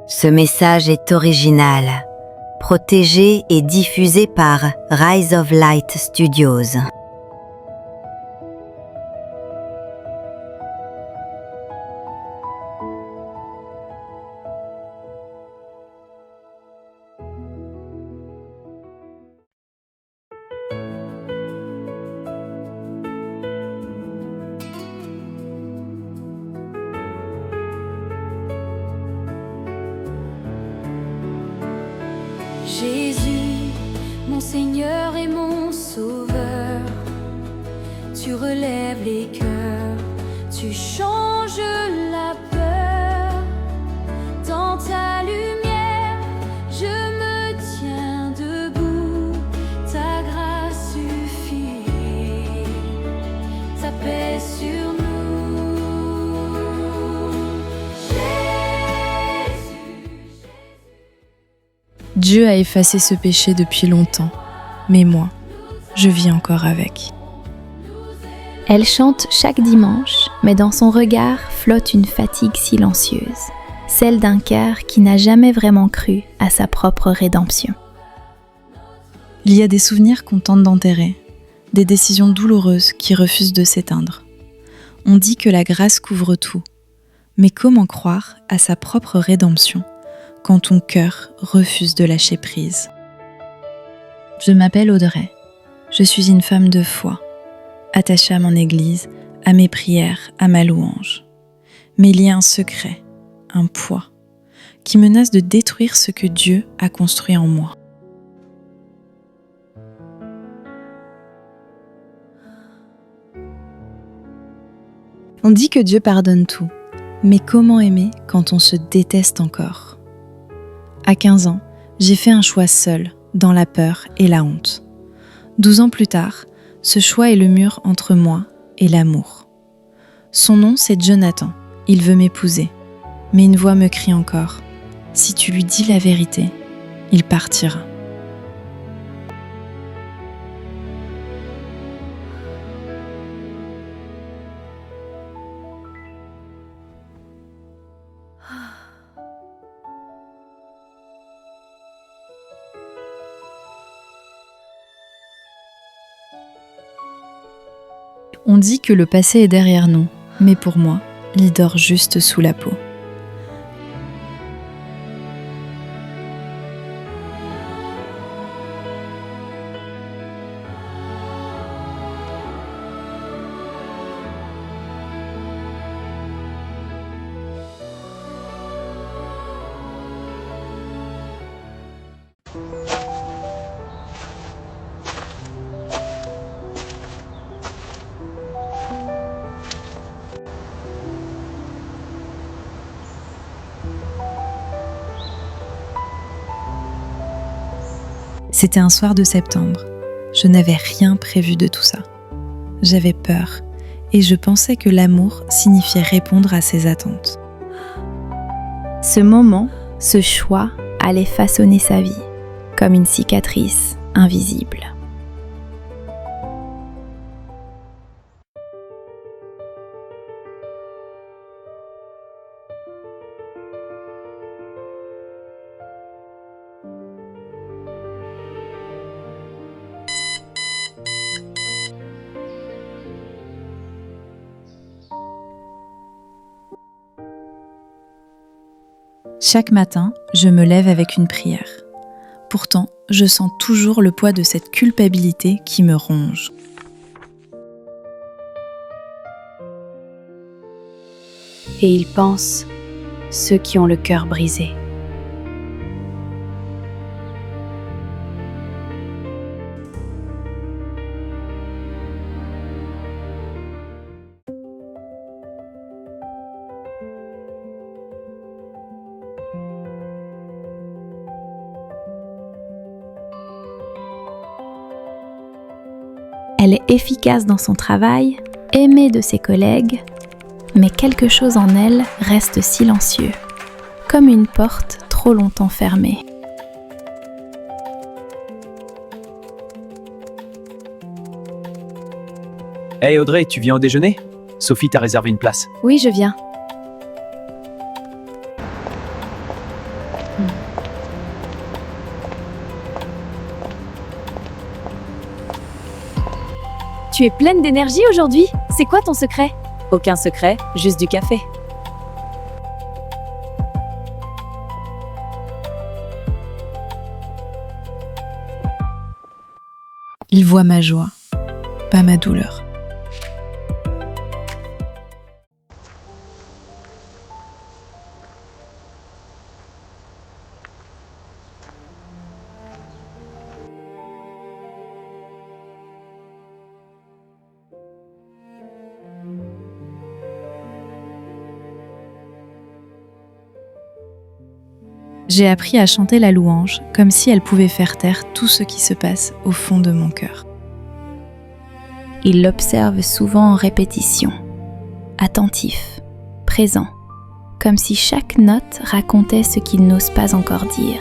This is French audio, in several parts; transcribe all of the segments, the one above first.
Ce message est original, protégé et diffusé par Rise of Light Studios. Jésus, mon Seigneur et mon Sauveur, tu relèves les cœurs, tu changes la peur. Dans ta lumière, je me tiens debout, ta grâce suffit, ta paix sur nous. Dieu a effacé ce péché depuis longtemps, mais moi, je vis encore avec. Elle chante chaque dimanche, mais dans son regard flotte une fatigue silencieuse, celle d'un cœur qui n'a jamais vraiment cru à sa propre rédemption. Il y a des souvenirs qu'on tente d'enterrer, des décisions douloureuses qui refusent de s'éteindre. On dit que la grâce couvre tout, mais comment croire à sa propre rédemption quand ton cœur refuse de lâcher prise? Je m'appelle Audrey. Je suis une femme de foi, attachée à mon église, à mes prières, à ma louange. Mais il y a un secret, un poids, qui menace de détruire ce que Dieu a construit en moi. On dit que Dieu pardonne tout, mais comment aimer quand on se déteste encore ? À 15 ans, j'ai fait un choix seul, dans la peur et la honte. 12 ans plus tard, ce choix est le mur entre moi et l'amour. Son nom, c'est Jonathan. Il veut m'épouser. Mais une voix me crie encore. Si tu lui dis la vérité, il partira. On dit que le passé est derrière nous, mais pour moi, il dort juste sous la peau. C'était un soir de septembre. Je n'avais rien prévu de tout ça. J'avais peur et je pensais que l'amour signifiait répondre à ses attentes. Ce moment, ce choix allait façonner sa vie, comme une cicatrice invisible. Chaque matin, je me lève avec une prière. Pourtant, je sens toujours le poids de cette culpabilité qui me ronge. Et ils pensent, ceux qui ont le cœur brisé. Elle est efficace dans son travail, aimée de ses collègues, mais quelque chose en elle reste silencieux, comme une porte trop longtemps fermée. Hey Audrey, tu viens au déjeuner? Sophie t'a réservé une place. Oui, je viens. Tu es pleine d'énergie aujourd'hui. C'est quoi ton secret? Aucun secret, juste du café. Il voit ma joie, pas ma douleur. J'ai appris à chanter la louange comme si elle pouvait faire taire tout ce qui se passe au fond de mon cœur. Il l'observe souvent en répétition, attentif, présent, comme si chaque note racontait ce qu'il n'ose pas encore dire.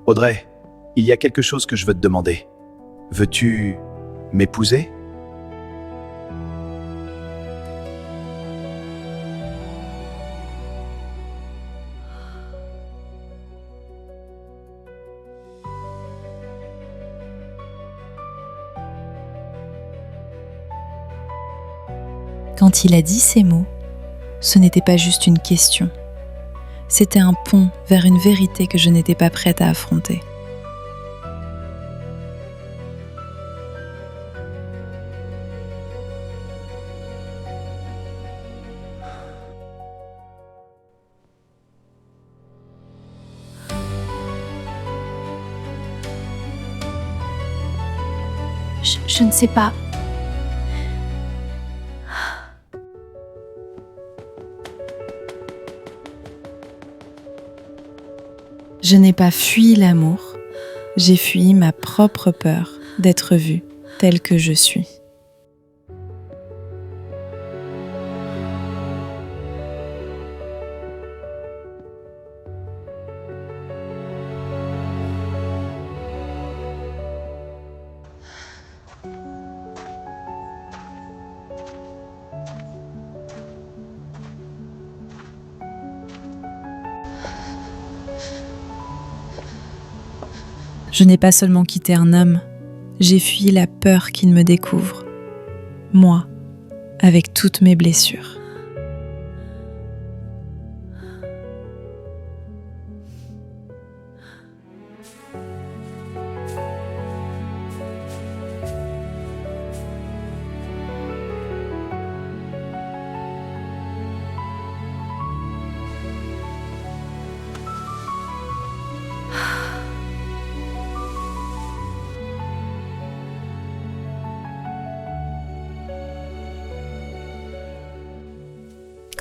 Audrey, il y a quelque chose que je veux te demander. Veux-tu m'épouser? Quand il a dit ces mots, ce n'était pas juste une question. C'était un pont vers une vérité que je n'étais pas prête à affronter. Je ne sais pas. Je n'ai pas fui l'amour, j'ai fui ma propre peur d'être vue telle que je suis. Je n'ai pas seulement quitté un homme, j'ai fui la peur qu'il me découvre. Moi, avec toutes mes blessures.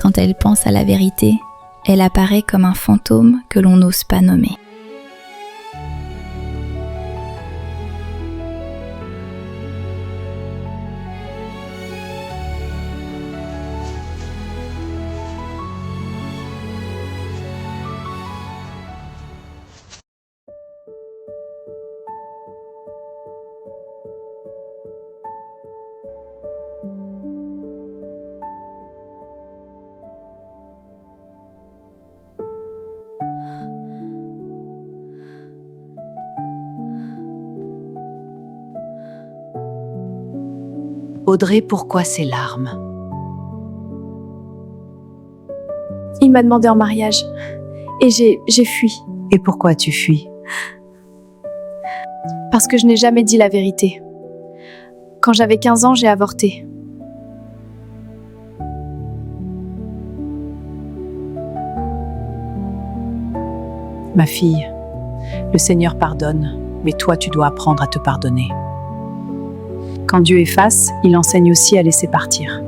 Quand elle pense à la vérité, elle apparaît comme un fantôme que l'on n'ose pas nommer. Audrey, pourquoi ces larmes? Il m'a demandé en mariage et j'ai fui Et pourquoi tu fuis? parce que je n'ai jamais dit la vérité. Quand j'avais 15 ans, j'ai avorté. Ma fille, le Seigneur pardonne, mais toi tu dois apprendre à te pardonner. Quand Dieu efface, il enseigne aussi à laisser partir.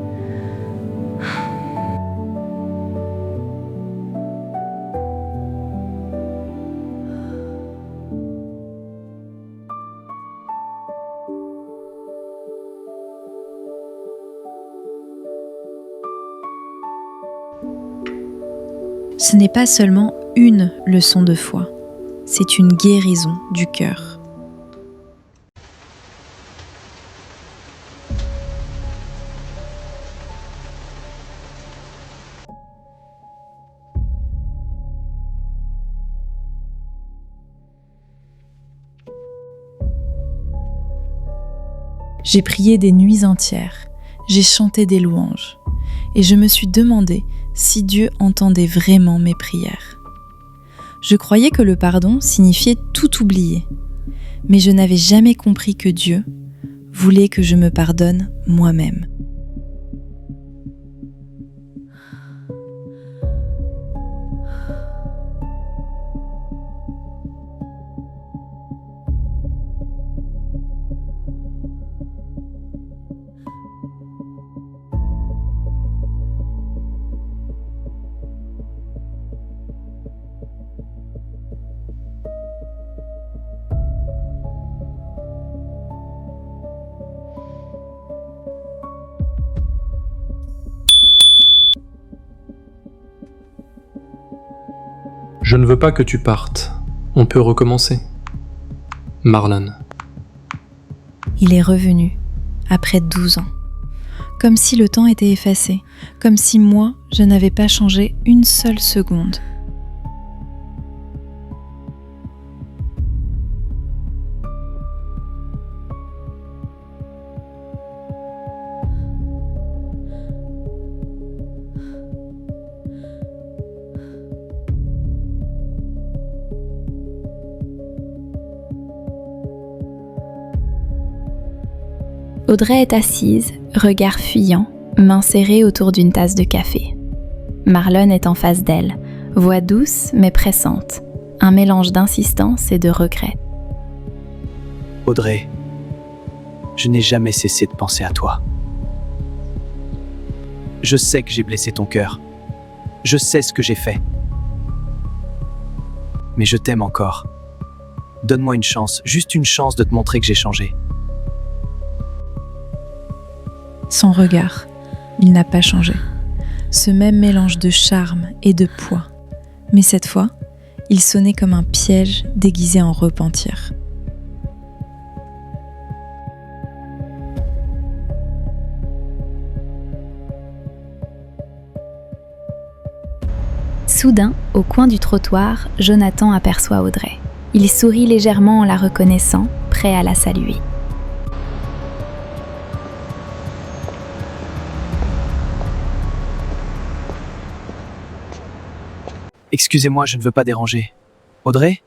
Ce n'est pas seulement une leçon de foi, c'est une guérison du cœur. J'ai prié des nuits entières, j'ai chanté des louanges, et je me suis demandé si Dieu entendait vraiment mes prières. Je croyais que le pardon signifiait tout oublier, mais je n'avais jamais compris que Dieu voulait que je me pardonne moi-même. Je ne veux pas que tu partes. On peut recommencer. Marlon. Il est revenu, après 12 ans. Comme si le temps était effacé, comme si moi, je n'avais pas changé une seule seconde. Audrey est assise, regard fuyant, mains serrées autour d'une tasse de café. Marlon est en face d'elle, voix douce mais pressante, un mélange d'insistance et de regret. Audrey, je n'ai jamais cessé de penser à toi. Je sais que j'ai blessé ton cœur. Je sais ce que j'ai fait. Mais je t'aime encore. Donne-moi une chance, juste une chance de te montrer que j'ai changé. Son regard, il n'a pas changé. Ce même mélange de charme et de poids. Mais cette fois, il sonnait comme un piège déguisé en repentir. Soudain, au coin du trottoir, Jonathan aperçoit Audrey. Il sourit légèrement en la reconnaissant, prêt à la saluer. Excusez-moi, je ne veux pas déranger. Audrey ?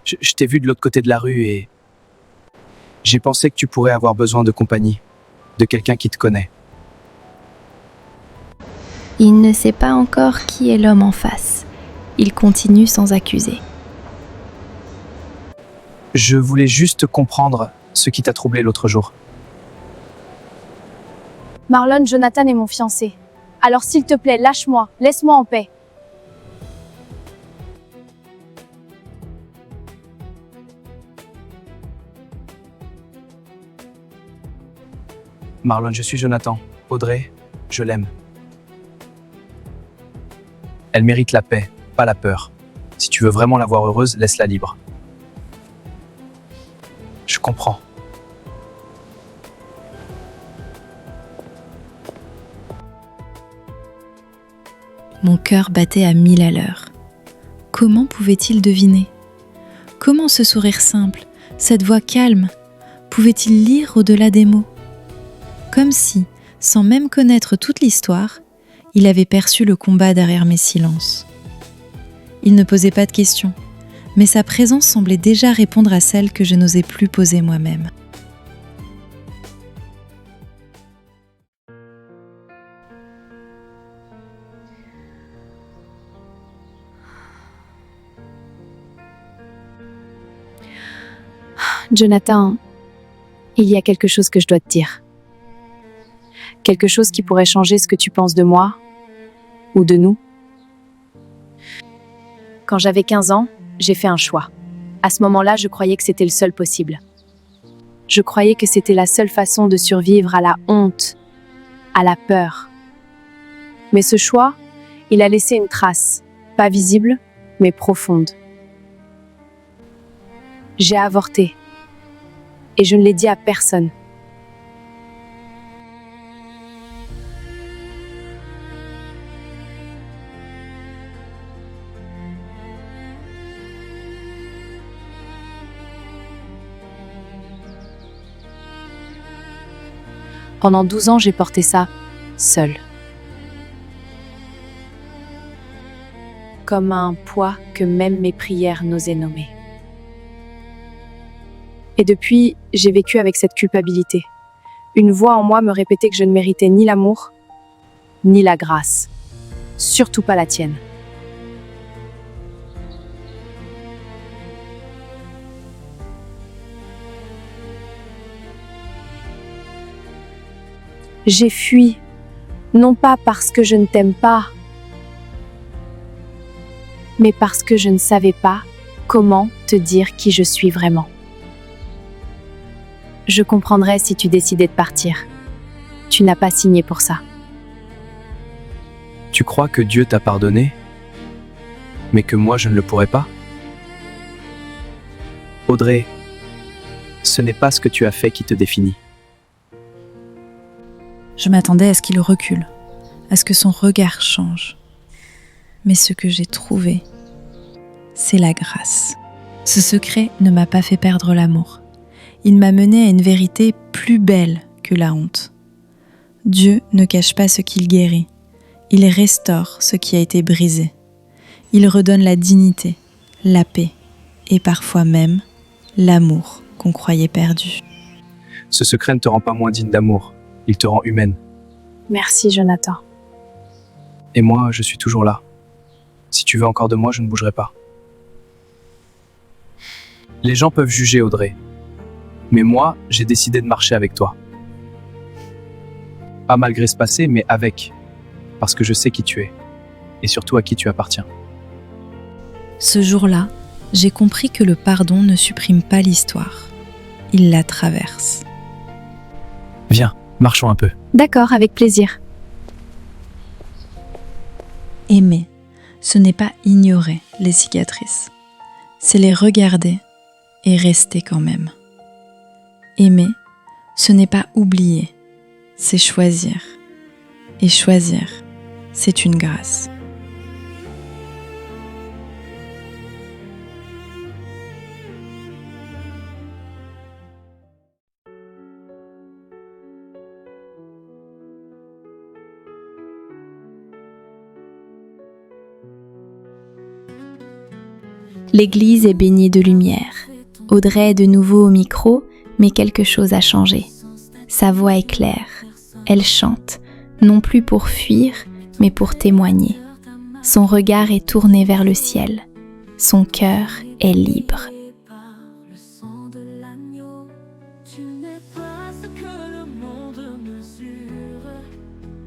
Je t'ai vu de l'autre côté de la rue et... j'ai pensé que tu pourrais avoir besoin de compagnie, de quelqu'un qui te connaît. Il ne sait pas encore qui est l'homme en face. Il continue sans accuser. Je voulais juste comprendre ce qui t'a troublé l'autre jour. Marlon, Jonathan est mon fiancé. Alors s'il te plaît, lâche-moi, laisse-moi en paix. Marlon, je suis Jonathan. Audrey, je l'aime. Elle mérite la paix, pas la peur. Si tu veux vraiment la voir heureuse, laisse-la libre. Je comprends. Mon cœur battait à 1000 à l'heure. Comment pouvait-il deviner ? Comment ce sourire simple, cette voix calme, pouvait-il lire au-delà des mots ? Comme si, sans même connaître toute l'histoire, il avait perçu le combat derrière mes silences. Il ne posait pas de questions, mais sa présence semblait déjà répondre à celle que je n'osais plus poser moi-même. Jonathan, il y a quelque chose que je dois te dire. Quelque chose qui pourrait changer ce que tu penses de moi ou de nous. Quand j'avais 15 ans, j'ai fait un choix. À ce moment-là, je croyais que c'était le seul possible. Je croyais que c'était la seule façon de survivre à la honte, à la peur. Mais ce choix, il a laissé une trace. Pas visible, mais profonde. J'ai avorté. Et je ne l'ai dit à personne. Pendant 12 ans, j'ai porté ça seule. Comme un poids que même mes prières n'osaient nommer. Et depuis, j'ai vécu avec cette culpabilité. Une voix en moi me répétait que je ne méritais ni l'amour, ni la grâce. Surtout pas la tienne. J'ai fui, non pas parce que je ne t'aime pas, mais parce que je ne savais pas comment te dire qui je suis vraiment. Je comprendrais si tu décidais de partir. Tu n'as pas signé pour ça. Tu crois que Dieu t'a pardonné, mais que moi je ne le pourrais pas? Audrey, ce n'est pas ce que tu as fait qui te définit. Je m'attendais à ce qu'il recule, à ce que son regard change. Mais ce que j'ai trouvé, c'est la grâce. Ce secret ne m'a pas fait perdre l'amour. Il m'a mené à une vérité plus belle que la honte. Dieu ne cache pas ce qu'il guérit. Il restaure ce qui a été brisé. Il redonne la dignité, la paix et parfois même l'amour qu'on croyait perdu. Ce secret ne te rend pas moins digne d'amour, il te rend humaine. Merci, Jonathan. Et moi, je suis toujours là. Si tu veux encore de moi, je ne bougerai pas. Les gens peuvent juger, Audrey. Mais moi, j'ai décidé de marcher avec toi. Pas malgré ce passé, mais avec. Parce que je sais qui tu es. Et surtout à qui tu appartiens. Ce jour-là, j'ai compris que le pardon ne supprime pas l'histoire. Il la traverse. Viens, marchons un peu. D'accord, avec plaisir. Aimer, ce n'est pas ignorer les cicatrices. C'est les regarder et rester quand même. Aimer, ce n'est pas oublier, c'est choisir. Et choisir, c'est une grâce. L'église est baignée de lumière. Audrey est de nouveau au micro, mais quelque chose a changé. Sa voix est claire. Elle chante, non plus pour fuir, mais pour témoigner. Son regard est tourné vers le ciel. Son cœur est libre.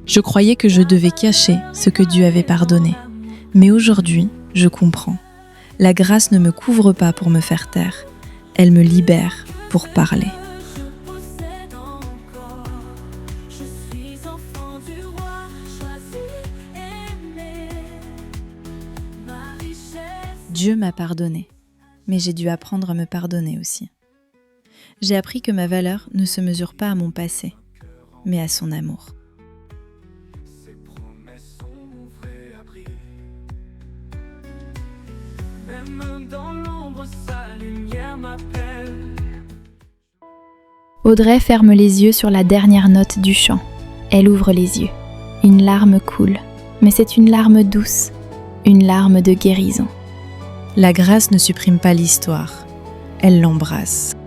Je croyais que je devais cacher ce que Dieu avait pardonné. Mais aujourd'hui, je comprends. La grâce ne me couvre pas pour me faire taire. Elle me libère pour parler. Dieu m'a pardonné, mais j'ai dû apprendre à me pardonner aussi. J'ai appris que ma valeur ne se mesure pas à mon passé, mais à son amour. Audrey ferme les yeux sur la dernière note du chant. Elle ouvre les yeux. Une larme coule, mais c'est une larme douce, une larme de guérison. La grâce ne supprime pas l'histoire, elle l'embrasse.